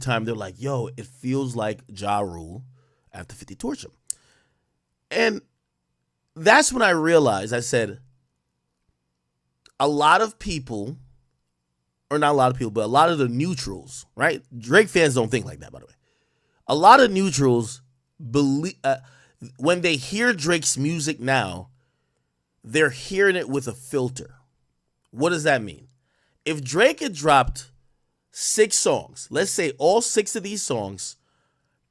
time they're like, yo, it feels like Ja Rule after 50 torched him. And that's when I realized, I said, a lot of people, or not a lot of people, but a lot of the neutrals, right? Drake fans don't think like that, by the way. A lot of neutrals believe, when they hear Drake's music now, they're hearing it with a filter. What does that mean? If Drake had dropped 6 songs, let's say all 6 of these songs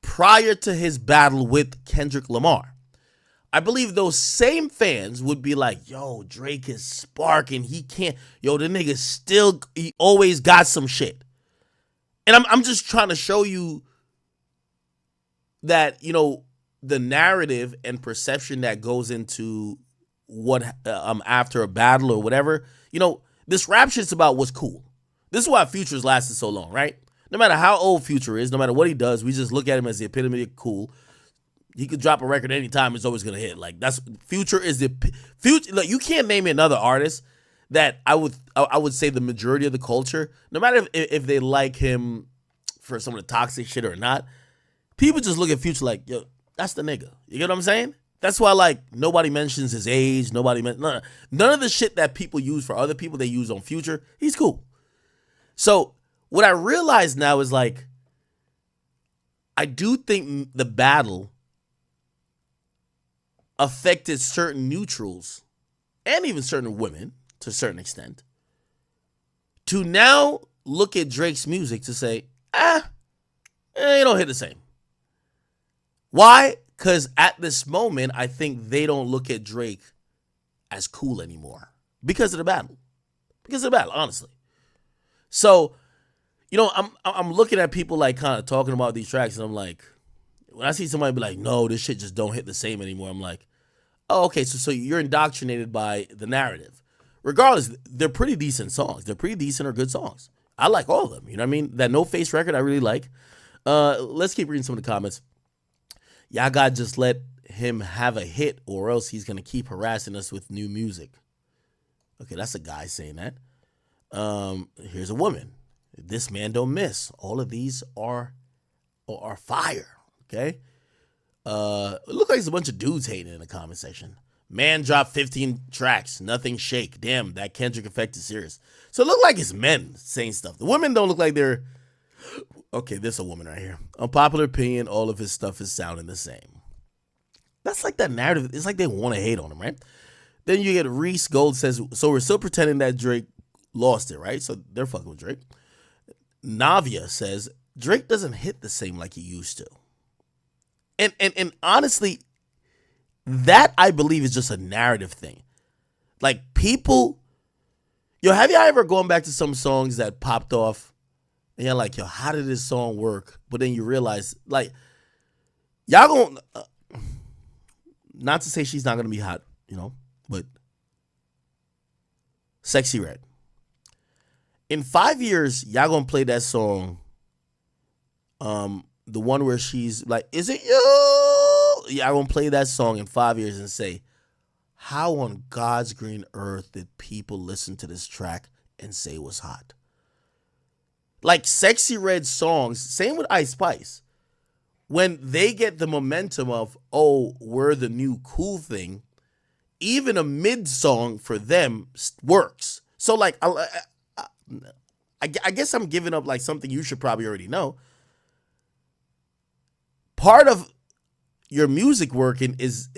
prior to his battle with Kendrick Lamar, I believe those same fans would be like, yo, Drake is sparking. He can't, yo, the nigga still, he always got some shit. And I'm just trying to show you that, you know, the narrative and perception that goes into what after a battle or whatever. You know, this rap shit's about what's cool. This is why Future's lasted so long, right? No matter how old Future is, no matter what he does, we just look at him as the epitome of cool. He could drop a record anytime, it's always gonna hit. Like, that's Future is the Future. Like, you can't name me another artist that I would say the majority of the culture, no matter if they like him for some of the toxic shit or not, people just look at Future like, yo, that's the nigga. You get what I'm saying? That's why, like, nobody mentions his age. None of the shit that people use for other people, they use on Future. He's cool. So what I realize now is, like, I do think the battle affected certain neutrals and even certain women to a certain extent to now look at Drake's music to say, you don't hit the same. Why? Because at this moment, I think they don't look at Drake as cool anymore because of the battle. Because of the battle, honestly. So, you know, I'm looking at people like kind of talking about these tracks, and I'm like, when I see somebody be like, no, this shit just don't hit the same anymore, I'm like, oh, okay, so you're indoctrinated by the narrative. Regardless, they're pretty decent songs. They're pretty decent or good songs. I like all of them. You know what I mean? That No Face record, I really like. Let's keep reading some of the comments. Y'all gotta just let him have a hit or else he's going to keep harassing us with new music. Okay, that's a guy saying that. Here's a woman. This man don't miss. All of these are fire. Okay. It look like there's a bunch of dudes hating in the comment section. Man dropped 15 tracks. Nothing shake. Damn, that Kendrick effect is serious. So it look like it's men saying stuff. The women don't look like they're... Okay, there's a woman right here. Unpopular opinion, all of his stuff is sounding the same. That's like that narrative. It's like they want to hate on him, right? Then you get Reese Gold says, so we're still pretending that Drake lost it, right? So they're fucking with Drake. Navia says, Drake doesn't hit the same like he used to. And honestly, that I believe is just a narrative thing. Like people, have you ever gone back to some songs that popped off and you're like, how did this song work? But then you realize, like, y'all gonna, not to say she's not gonna be hot, but Sexy Red. In 5 years, y'all gonna play that song, the one where she's like, is it you? Y'all gonna play that song in 5 years and say, how on God's green earth did people listen to this track and say it was hot? Like Sexy Red songs, same with Ice Spice. When they get the momentum of, oh, we're the new cool thing, even a mid song for them works. So like, I guess I'm giving up like something you should probably already know. Part of your music working is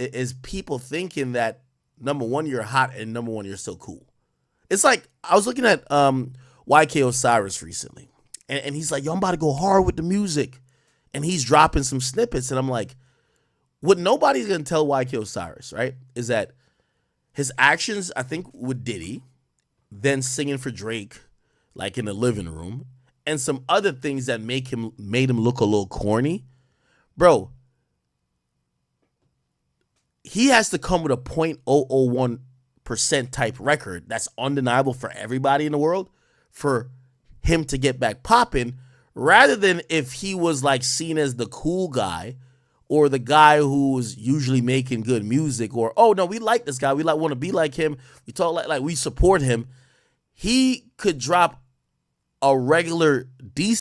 people thinking that, number one, you're hot, and number one, you're still cool. It's like, I was looking at YK Osiris recently, and he's like, yo, I'm about to go hard with the music. And he's dropping some snippets, and I'm like, what nobody's going to tell YK Osiris, right, is that his actions, I think, with Diddy, then singing for Drake, like in the living room, and some other things that made him look a little corny. Bro, he has to come with a 0.001% type record that's undeniable for everybody in the world for him to get back popping, rather than if he was like seen as the cool guy or the guy who was usually making good music, or, oh no, we like this guy, we want to be like him, we talk like we support him. He could drop a regular decent